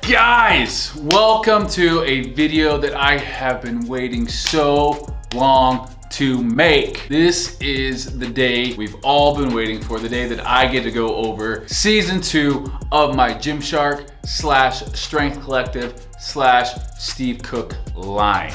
Guys, welcome to a video that I have been waiting so long to make. This is the day we've all been waiting for, the day that I get to go over season 2 of my Gymshark / Strength Collective / Steve Cook line.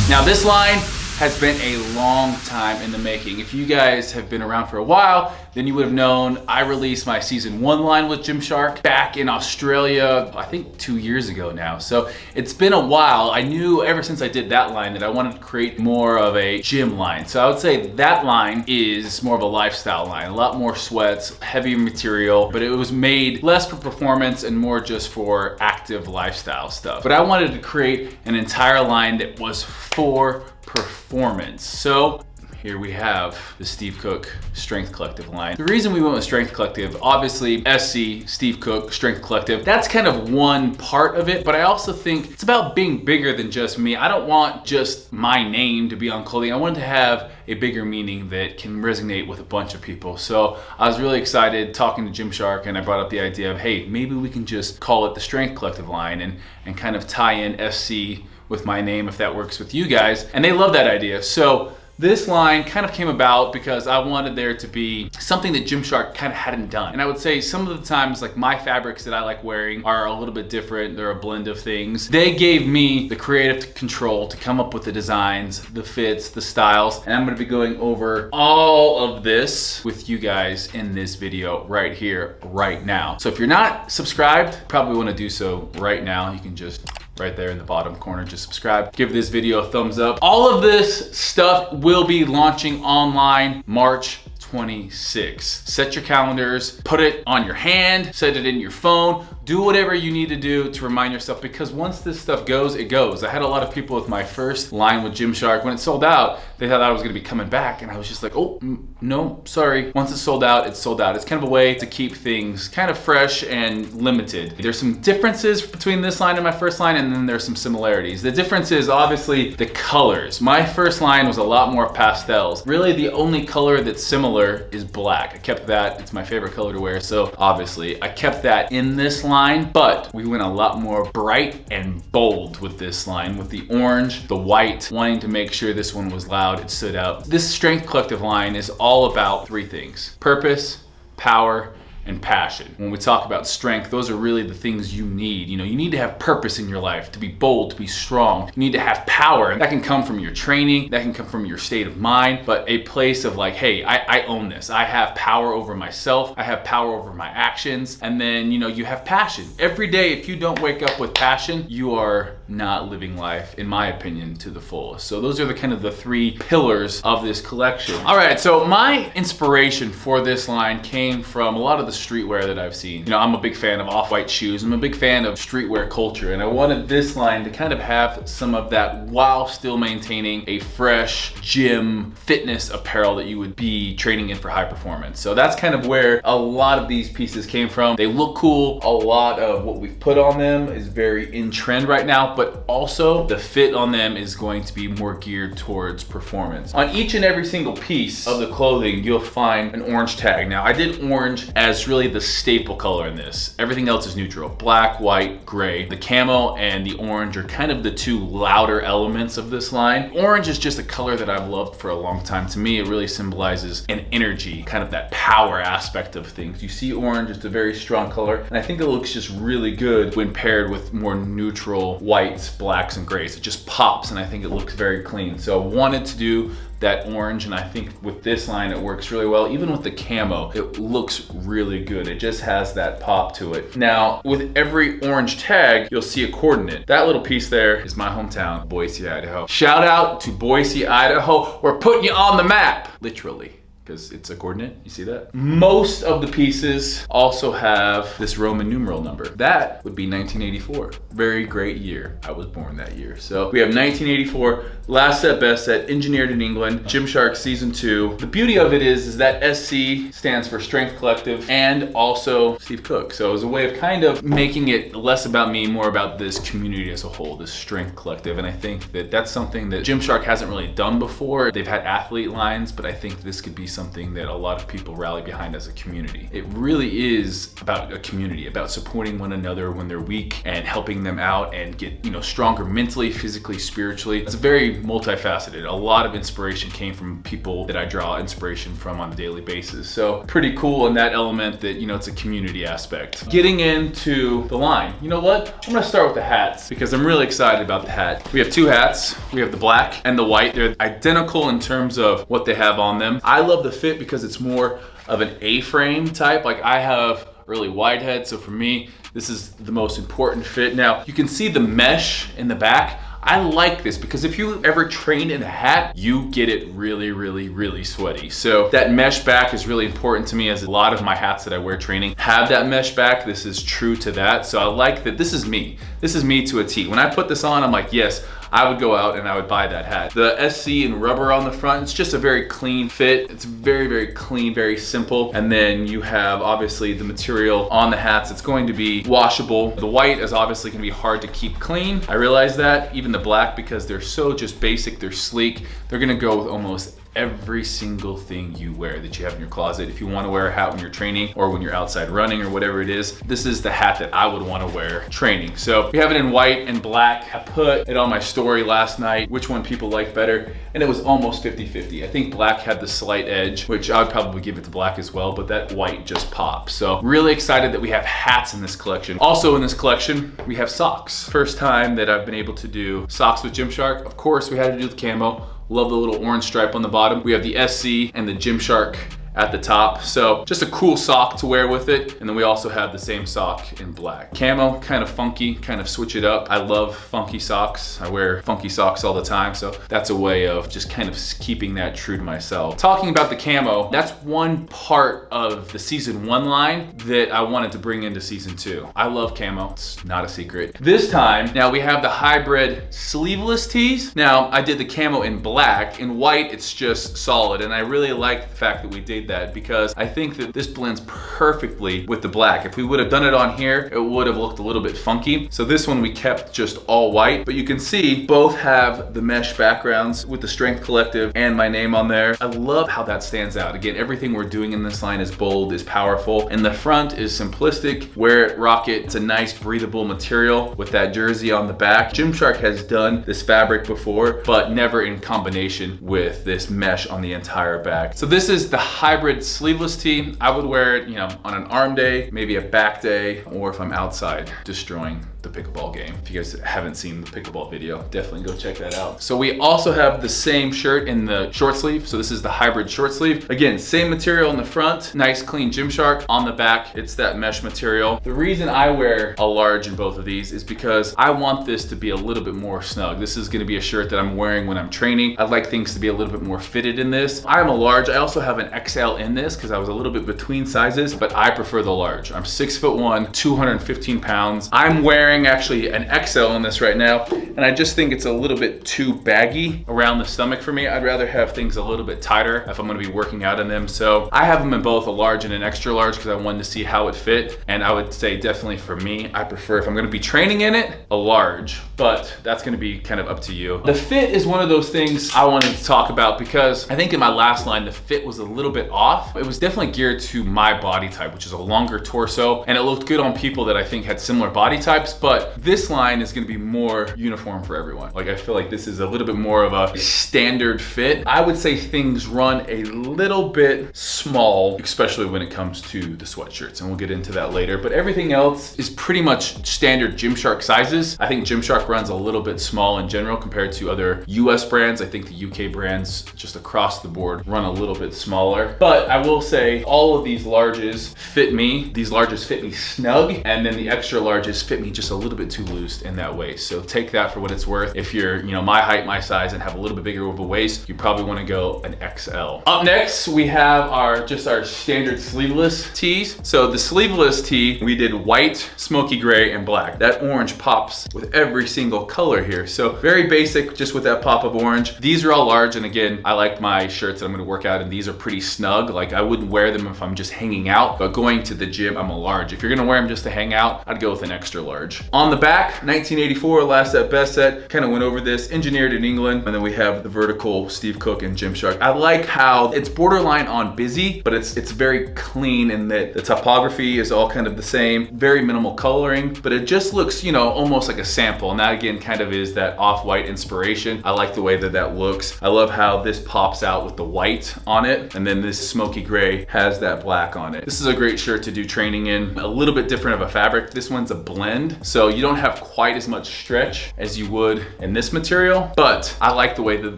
Now this line has been a long time in the making. If you guys have been around for a while, then you would have known I released my season 1 line with Gymshark back in Australia, I think 2 years ago now. So it's been a while. I knew ever since I did that line that I wanted to create more of a gym line. So I would say that line is more of a lifestyle line, a lot more sweats, heavy material, but it was made less for performance and more just for active lifestyle stuff. But I wanted to create an entire line that was for performance. So here we have the Steve Cook Strength Collective line. The reason we went with Strength Collective, obviously SC, Steve Cook, Strength Collective, that's kind of one part of it, but I also think it's about being bigger than just me. I don't want just my name to be on clothing. I want to have a bigger meaning that can resonate with a bunch of people. So I was really excited talking to Gymshark, and I brought up the idea of, hey, maybe we can just call it the Strength Collective line and kind of tie in SC with my name if that works with you guys. And they love that idea. So this line kind of came about because I wanted there to be something that Gymshark kind of hadn't done. And I would say some of the times, like, my fabrics that I like wearing are a little bit different. They're a blend of things. They gave me the creative control to come up with the designs, the fits, the styles. And I'm gonna be going over all of this with you guys in this video right here, right now. So if you're not subscribed, probably wanna do so right now. You can just right there in the bottom corner, just subscribe. Give this video a thumbs up. All of this stuff will be launching online March 26th. Set your calendars, put it on your hand, set it in your phone, do whatever you need to do to remind yourself, because once this stuff goes, it goes. I had a lot of people with my first line with Gymshark, when it sold out, they thought I was gonna be coming back, and I was just like, oh, no, sorry. Once it's sold out, it's sold out. It's kind of a way to keep things kind of fresh and limited. There's some differences between this line and my first line, and then there's some similarities. The difference is obviously the colors. My first line was a lot more pastels. Really, the only color that's similar is black. I kept that. It's my favorite color to wear, so obviously I kept that in this line, but we went a lot more bright and bold with this line, with the orange, the white, wanting to make sure this one was loud, it stood out. This Strength Collective line is all about 3 things: purpose, power, and passion. When we talk about strength, those are really the things you need. You know, you need to have purpose in your life, to be bold, to be strong. You need to have power. That can come from your training, that can come from your state of mind, but a place of like, hey, I own this. I have power over myself. I have power over my actions. And then, you know, you have passion. Every day, if you don't wake up with passion, you are not living life, in my opinion, to the fullest. So those are the kind of the 3 pillars of this collection. All right, so my inspiration for this line came from a lot of the streetwear that I've seen. You know, I'm a big fan of off-white shoes. I'm a big fan of streetwear culture, and I wanted this line to kind of have some of that while still maintaining a fresh gym fitness apparel that you would be training in for high performance. So that's kind of where a lot of these pieces came from. They look cool. A lot of what we've put on them is very in trend right now, but also the fit on them is going to be more geared towards performance. On each and every single piece of the clothing, you'll find an orange tag. Now, I did orange as really the staple color in this. Everything else is neutral: black, white, gray. The camo and the orange are kind of the 2 louder elements of this line. Orange is just a color that I've loved for a long time. To me, it really symbolizes an energy, kind of that power aspect of things. You see orange, it's a very strong color, and I think it looks just really good when paired with more neutral whites, blacks, and grays. It just pops, and I think it looks very clean. So I wanted to do that orange, and I think with this line it works really well. Even with the camo, it looks really good. It just has that pop to it. Now, with every orange tag, you'll see a coordinate. That little piece there is my hometown, Boise, Idaho. Shout out to Boise, Idaho. We're putting you on the map, literally. because it's a coordinate. You see that? Most of the pieces also have this Roman numeral number. That would be 1984. Very great year. I was born that year. So we have 1984, last set, best set, engineered in England, Gymshark season 2. The beauty of it is that SC stands for Strength Collective and also Steve Cook. So it was a way of kind of making it less about me, more about this community as a whole, this Strength Collective. And I think that that's something that Gymshark hasn't really done before. They've had athlete lines, but I think this could be something that a lot of people rally behind as a community. It really is about a community, about supporting one another when they're weak and helping them out and get, stronger mentally, physically, spiritually. It's very multifaceted. A lot of inspiration came from people that I draw inspiration from on a daily basis. So pretty cool in that element that, it's a community aspect. Getting into the line, you know what? I'm gonna start with the hats because I'm really excited about the hat. We have 2 hats. We have the black and the white. They're identical in terms of what they have on them. I love the fit because it's more of an A-frame type. Like I have really wide head, so for me, this is the most important fit. Now, you can see the mesh in the back. I like this because if you ever train in a hat, you get it really, really, really sweaty. So that mesh back is really important to me, as a lot of my hats that I wear training have that mesh back. This is true to that. So I like that this is me. This is me to a T. When I put this on, I'm like, yes, I would go out and I would buy that hat. The SC and rubber on the front, it's just a very clean fit. It's very, very clean, very simple. And then you have obviously the material on the hats. It's going to be washable. The white is obviously gonna be hard to keep clean. I realize that. Even the black, because they're so just basic, they're sleek. They're gonna go with almost every single thing you wear that you have in your closet. If you want to wear a hat when you're training or when you're outside running or whatever it is, this is the hat that I would want to wear training. So we have it in white and black. I put it on my story last night, which one people like better, and it was almost 50-50. I think black had the slight edge, which I would probably give it to black as well, but that white just pops. So really excited that we have hats in this collection. Also in this collection, we have socks. First time that I've been able to do socks with Gymshark. Of course, we had to do the camo. Love the little orange stripe on the bottom. We have the SC and the Gymshark at the top. So just a cool sock to wear with it. And then we also have the same sock in black. Camo, kind of funky, kind of switch it up. I love funky socks. I wear funky socks all the time. So that's a way of just kind of keeping that true to myself. Talking about the camo, that's one part of the season 1 line that I wanted to bring into season 2. I love camo, it's not a secret. This time, now we have the hybrid sleeveless tees. Now I did the camo in black. In white, it's just solid. And I really like the fact that we did that because I think that this blends perfectly with the black. If we would have done it on here, it would have looked a little bit funky. So this one we kept just all white, but you can see both have the mesh backgrounds with the Strength Collective and my name on there. I love how that stands out. Again, everything we're doing in this line is bold, is powerful, and the front is simplistic. Wear it, rock it. It's a nice breathable material with that jersey on the back. Gymshark has done this fabric before, but never in combination with this mesh on the entire back. So this is the hybrid sleeveless tee. I would wear it, on an arm day, maybe a back day, or if I'm outside destroying the pickleball game. If you guys haven't seen the pickleball video, definitely go check that out. So we also have the same shirt in the short sleeve. So this is the hybrid short sleeve. Again, same material in the front, nice clean Gymshark. On the back, it's that mesh material. The reason I wear a large in both of these is because I want this to be a little bit more snug. This is gonna be a shirt that I'm wearing when I'm training. I'd like things to be a little bit more fitted in this. I'm a large. I also have an XL in this because I was a little bit between sizes, but I prefer the large. I'm 6'1", 215 pounds. I'm wearing actually an XL in this right now, and I just think it's a little bit too baggy around the stomach for me. I'd rather have things a little bit tighter if I'm gonna be working out in them. So I have them in both a large and an extra large because I wanted to see how it fit. And I would say definitely for me, I prefer, if I'm gonna be training in it, a large, but that's gonna be kind of up to you. The fit is one of those things I wanted to talk about because I think in my last line, the fit was a little bit off. It was definitely geared to my body type, which is a longer torso, and it looked good on people that I think had similar body types, but this line is gonna be more uniform for everyone. Like I feel like this is a little bit more of a standard fit. I would say things run a little bit small, especially when it comes to the sweatshirts, and we'll get into that later, but everything else is pretty much standard Gymshark sizes. I think Gymshark runs a little bit small in general compared to other US brands. I think the UK brands just across the board run a little bit smaller, but I will say all of these larges fit me. These larges fit me snug, and then the extra larges fit me just just a little bit too loose in that waist. So take that for what it's worth. If you're, my height, my size, and have a little bit bigger of a waist, you probably want to go an XL. Up next, we have our standard sleeveless tees. So the sleeveless tee, we did white, smoky gray, and black. That orange pops with every single color here. So very basic, just with that pop of orange. These are all large, and again, I like my shirts that I'm gonna work out, and these are pretty snug. Like, I wouldn't wear them if I'm just hanging out, but going to the gym, I'm a large. If you're gonna wear them just to hang out, I'd go with an extra large. On the back, 1984, last set, best set, kind of went over this, engineered in England, and then we have the vertical Steve Cook and Gymshark. I like how it's borderline on busy, but it's very clean in that the topography is all kind of the same, very minimal coloring, but it just looks, almost like a sample. And that again kind of is that off-white inspiration. I like the way that that looks. I love how this pops out with the white on it, and then this smoky gray has that black on it. This is a great shirt to do training in. A little bit different of a fabric. This one's a blend, so you don't have quite as much stretch as you would in this material, but I like the way that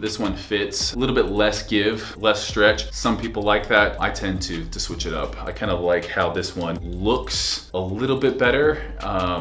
this one fits. A little bit less give, less stretch. Some people like that. I tend to switch it up. I kind of like how this one looks a little bit better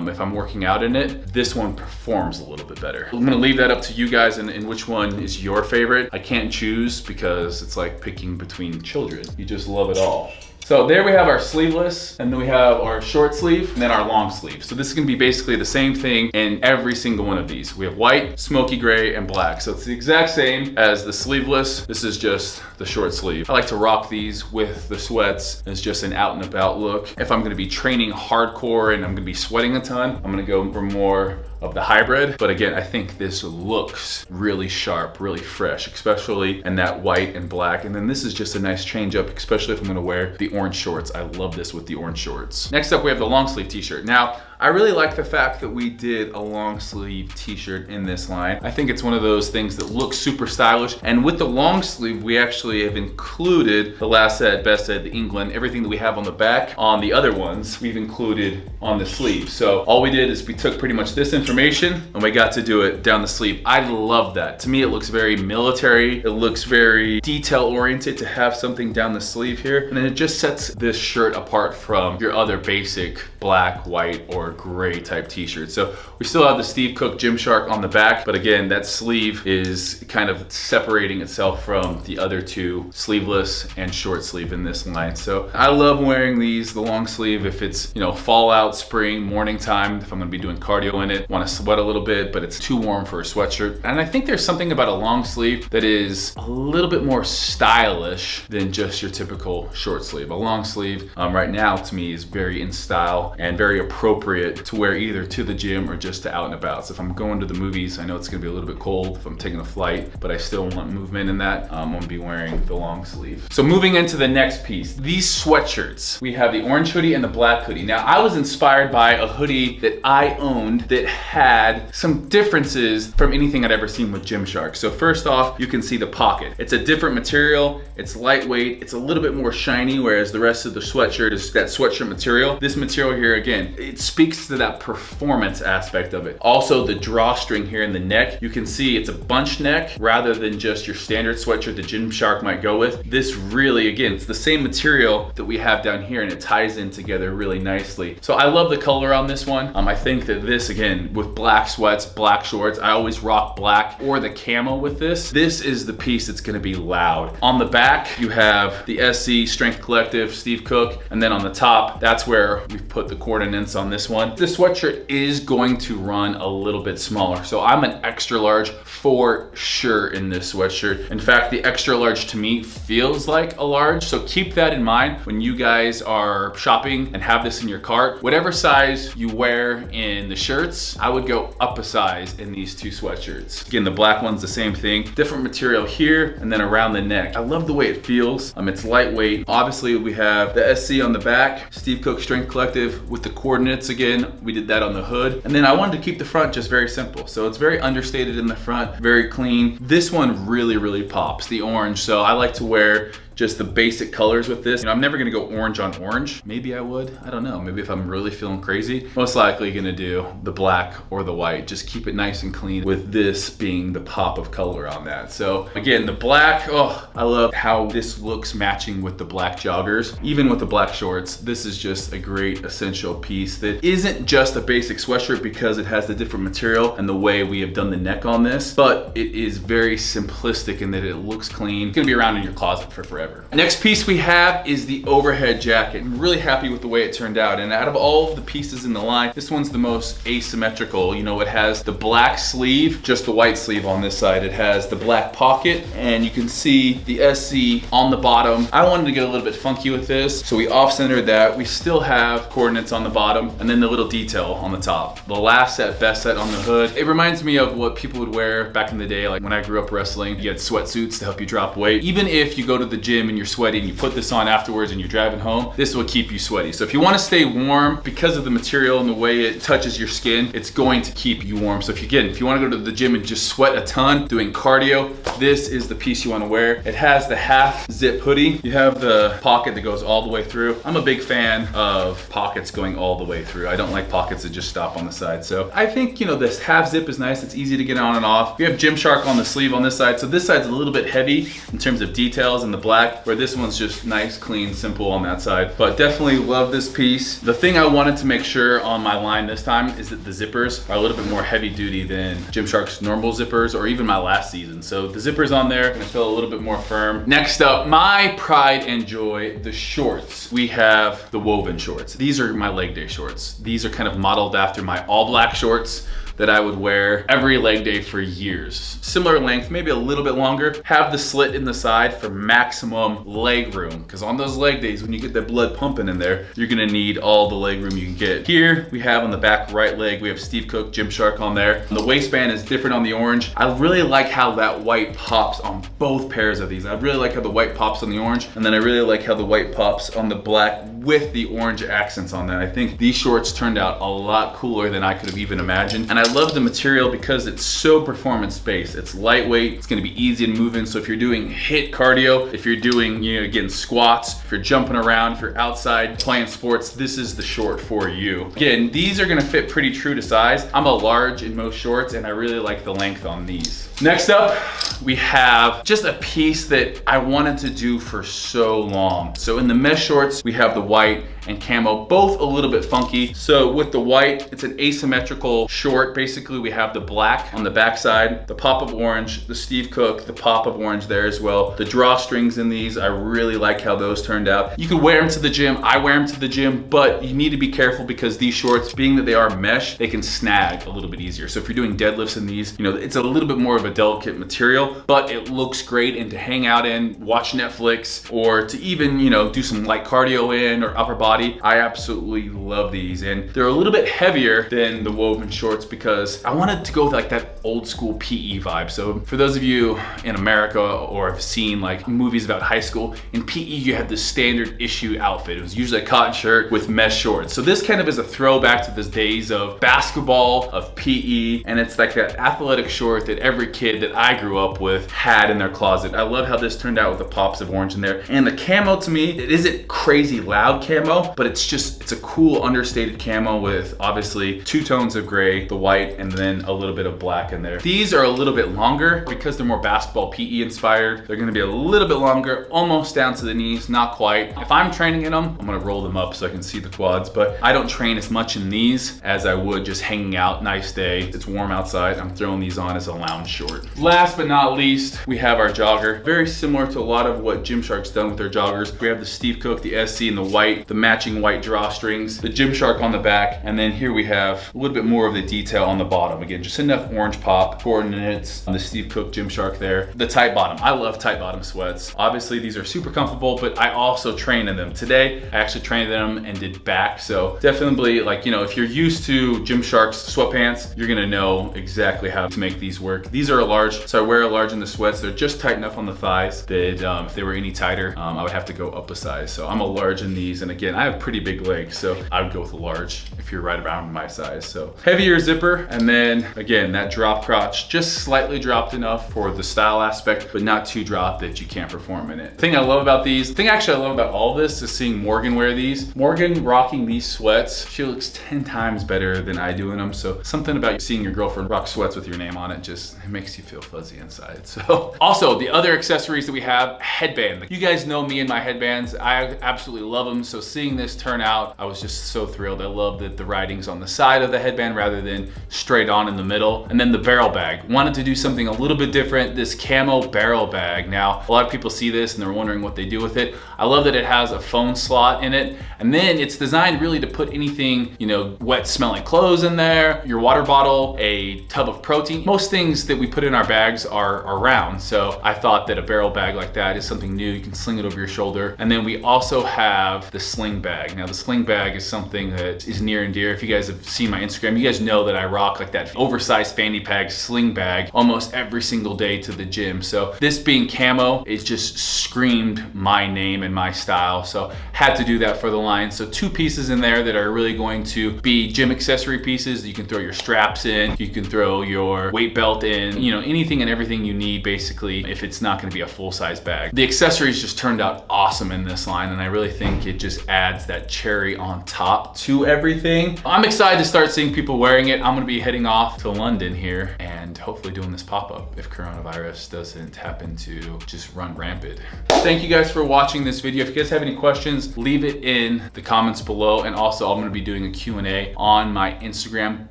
if I'm working out in it. This one performs a little bit better. I'm gonna leave that up to you guys and which one is your favorite. I can't choose because it's like picking between children. You just love it all. So there we have our sleeveless, and then we have our short sleeve, and then our long sleeve. So this is gonna be basically the same thing in every single one of these. We have white, smoky gray, and black. So it's the exact same as the sleeveless. This is just the short sleeve. I like to rock these with the sweats as just an out and about look. If I'm gonna be training hardcore and I'm gonna be sweating a ton, I'm gonna go for more of the hybrid. But again, I think this looks really sharp, really fresh, especially in that white and black. And then this is just a nice change up, especially if I'm gonna wear the orange shorts. I love this with the orange shorts. Next up, we have the long sleeve t-shirt. Now, I really like the fact that we did a long sleeve t-shirt in this line. I think it's one of those things that looks super stylish. And with the long sleeve, we actually have included the last set, best set, the England, everything that we have on the back. On the other ones, we've included on the sleeve. So all we did is we took pretty much this information and we got to do it down the sleeve. I love that. To me, it looks very military. It looks very detail oriented to have something down the sleeve here. And then it just sets this shirt apart from your other basic black, white, or gray type t-shirt. So we still have the Steve Cook Gymshark on the back, but again, that sleeve is kind of separating itself from the other two, sleeveless and short sleeve in this line. So I love wearing these, the long sleeve, if it's, fall out, spring, morning time, if I'm gonna be doing cardio in it, wanna sweat a little bit, but it's too warm for a sweatshirt. And I think there's something about a long sleeve that is a little bit more stylish than just your typical short sleeve. A long sleeve right now to me is very in style and very appropriate to wear either to the gym or just to out and about. So if I'm going to the movies, I know it's gonna be a little bit cold if I'm taking a flight, but I still want movement in that. I'm gonna be wearing the long sleeve. So moving into the next piece, these sweatshirts. We have the orange hoodie and the black hoodie. Now I was inspired by a hoodie that I owned that had some differences from anything I'd ever seen with Gymshark. So first off, you can see the pocket. It's a different material, it's lightweight, it's a little bit more shiny, whereas the rest of the sweatshirt is that sweatshirt material. This material here, again, it speaks to that performance aspect of it. Also, the drawstring here in the neck, you can see it's a bunch neck rather than just your standard sweatshirt that Gymshark might go with. This really, again, it's the same material that we have down here, and it ties in together really nicely. So I love the color on this one. I think that this, again, with black sweats, black shorts, I always rock black or the camo with this. This is the piece that's gonna be loud. On the back, you have the SC Strength Collective, Steve Cook, and then on the top, that's where we've put the coordinates on this one. This sweatshirt is going to run a little bit smaller. So I'm an extra large for sure in this sweatshirt. In fact, the extra large to me feels like a large. So keep that in mind when you guys are shopping and have this in your cart. Whatever size you wear in the shirts, I would go up a size in these two sweatshirts. Again, the black one's the same thing. Different material here and then around the neck. I love the way it feels. It's lightweight. Obviously, we have the SC on the back, Steve Cook Strength Collective with the coordinates again. We did that on the hood. And then I wanted to keep the front just very simple. So it's very understated in the front, very clean. This one really, really pops, the orange. So I like to wear just the basic colors with this. You know, I'm never gonna go orange on orange. Maybe I would, I don't know. Maybe if I'm really feeling crazy, most likely gonna do the black or the white. Just keep it nice and clean with this being the pop of color on that. So again, the black, oh, I love how this looks matching with the black joggers. Even with the black shorts, this is just a great essential piece that isn't just a basic sweatshirt because it has the different material and the way we have done the neck on this, but it is very simplistic in that it looks clean. It's gonna be around in your closet for forever. Next piece we have is the overhead jacket. I'm really happy with the way it turned out. And out of all of the pieces in the line, this one's the most asymmetrical. You know, it has the black sleeve, just the white sleeve on this side. It has the black pocket, and you can see the SC on the bottom. I wanted to get a little bit funky with this, so we off-centered that. We still have coordinates on the bottom, and then the little detail on the top. The last set, best set on the hood. It reminds me of what people would wear back in the day, like when I grew up wrestling. You had sweatsuits to help you drop weight. Even if you go to the gym and you're sweaty and you put this on afterwards and you're driving home, this will keep you sweaty. So if you want to stay warm, because of the material and the way it touches your skin, it's going to keep you warm. So if you want to go to the gym and just sweat a ton doing cardio, this is the piece you want to wear. It has the half zip hoodie. You have the pocket that goes all the way through. I'm a big fan of pockets going all the way through. I don't like pockets that just stop on the side. So I think, you know, this half zip is nice. It's easy to get on and off. We have Gymshark on the sleeve on this side. So this side's a little bit heavy in terms of details in the black, where this one's just nice, clean, simple on that side. But definitely love this piece. The thing I wanted to make sure on my line this time is that the zippers are a little bit more heavy duty than Gymshark's normal zippers, or even my last season. So the zippers on there are gonna feel a little bit more firm. Next up, my pride and joy, the shorts. We have the woven shorts. These are my leg day shorts. These are kind of modeled after my all black shorts that I would wear every leg day for years. Similar length, maybe a little bit longer. Have the slit in the side for maximum leg room, because on those leg days, when you get that blood pumping in there, you're gonna need all the leg room you can get. Here, we have on the back right leg, we have Steve Cook Gymshark on there. And the waistband is different on the orange. I really like how that white pops on both pairs of these. I really like how the white pops on the orange, and then I really like how the white pops on the black with the orange accents on that. I think these shorts turned out a lot cooler than I could have even imagined. And I love the material because it's so performance-based. It's lightweight, it's gonna be easy to move in. So if you're doing HIIT cardio, if you're doing, you know, again, squats, if you're jumping around, if you're outside playing sports, this is the short for you. Again, these are gonna fit pretty true to size. I'm a large in most shorts, and I really like the length on these. Next up, we have just a piece that I wanted to do for so long. So in the mesh shorts, we have the white and camo, both a little bit funky. So with the white, it's an asymmetrical short. Basically, we have the black on the backside, the pop of orange, the Steve Cook, the pop of orange there as well. The drawstrings in these, I really like how those turned out. You can wear them to the gym. I wear them to the gym, but you need to be careful because these shorts, being that they are mesh, they can snag a little bit easier. So if you're doing deadlifts in these, you know, it's a little bit more of a delicate material, but it looks great and to hang out in, watch Netflix, or to even, you know, do some light cardio in or upper body. I absolutely love these, and they're a little bit heavier than the woven shorts because I wanted to go with like that old school PE vibe. So for those of you in America or have seen like movies about high school, in PE you had this standard issue outfit. It was usually a cotton shirt with mesh shorts. So this kind of is a throwback to the days of basketball, of PE, and it's like that athletic short that every kid that I grew up with had in their closet. I love how this turned out with the pops of orange in there. And the camo, to me, it isn't crazy loud camo, but it's a cool understated camo with obviously two tones of gray, the white, and then a little bit of black in there. These are a little bit longer because they're more basketball PE inspired. They're gonna be a little bit longer, almost down to the knees, not quite. If I'm training in them, I'm gonna roll them up so I can see the quads, but I don't train as much in these as I would just hanging out, nice day. It's warm outside, I'm throwing these on as a lounge short. Last but not least, we have our jogger. Very similar to a lot of what Gymshark's done with their joggers. We have the Steve Cook, the SC, and the white, the matching white drawstrings, the Gymshark on the back, and then here we have a little bit more of the detail on the bottom. Again, just enough orange pop, coordinates on the Steve Cook Gymshark there. The tight bottom. I love tight bottom sweats. Obviously, these are super comfortable, but I also train in them. Today, I actually trained in them and did back, so definitely, like, you know, if you're used to Gymshark's sweatpants, you're gonna know exactly how to make these work. These are a large, so I wear a large in the sweats. They're just tight enough on the thighs that if they were any tighter, I would have to go up a size. So I'm a large in these, and again, I have pretty big legs, so I would go with a large if you're right around my size. So heavier zipper, and then again, that drop crotch, just slightly dropped enough for the style aspect, but not too dropped that you can't perform in it. The thing I love about these, the thing actually I love about all this is seeing Morgan wear these. Morgan rocking these sweats, she looks 10 times better than I do in them. So something about seeing your girlfriend rock sweats with your name on it, just it makes you feel fuzzy inside. So also the other accessories that we have, headband. You guys know me and my headbands. I absolutely love them. So seeing this turn out, I was just so thrilled. I love that the writing's on the side of the headband rather than straight on in the middle. And then the barrel bag. Wanted to do something a little bit different, this camo barrel bag. Now, a lot of people see this and they're wondering what they do with it. I love that it has a phone slot in it. And then it's designed really to put anything, you know, wet smelling clothes in there, your water bottle, a tub of protein. Most things that we put in our bags are round. So I thought that a barrel bag like that is something new. You can sling it over your shoulder. And then we also have the sling bag. Now the sling bag is something that is near and dear. If you guys have seen my Instagram, you guys know that I rock like that oversized fanny pack sling bag almost every single day to the gym. So this being camo, it just screamed my name and my style. So had to do that for the line. So 2 pieces in there that are really going to be gym accessory pieces. You can throw your straps in, you can throw your weight belt in, you know, anything and everything you need basically if it's not gonna be a full-size bag. The accessories just turned out awesome in this line, and I really think it just adds that cherry on top to everything. I'm excited to start seeing people wearing it. I'm gonna be heading off to London here and hopefully doing this pop-up if coronavirus doesn't happen to just run rampant. Thank you guys for watching this video. If you guys have any questions, leave it in the comments below. And also I'm gonna be doing a Q&A on my Instagram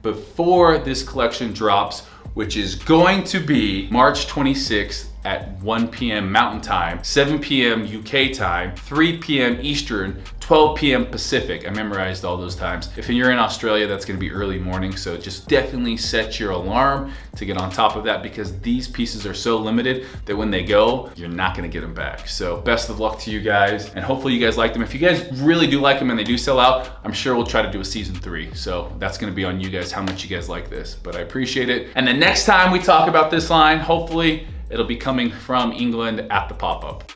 before this collection drops, which is going to be March 26th at 1 p.m. Mountain Time, 7 p.m. UK time, 3 p.m. Eastern, 12 p.m. Pacific. I memorized all those times. If you're in Australia, that's gonna be early morning, so just definitely set your alarm to get on top of that because these pieces are so limited that when they go, you're not gonna get them back. So best of luck to you guys, and hopefully you guys like them. If you guys really do like them and they do sell out, I'm sure we'll try to do a season 3. So that's gonna be on you guys how much you guys like this, but I appreciate it. And the next time we talk about this line, hopefully, it'll be coming from England at the pop-up.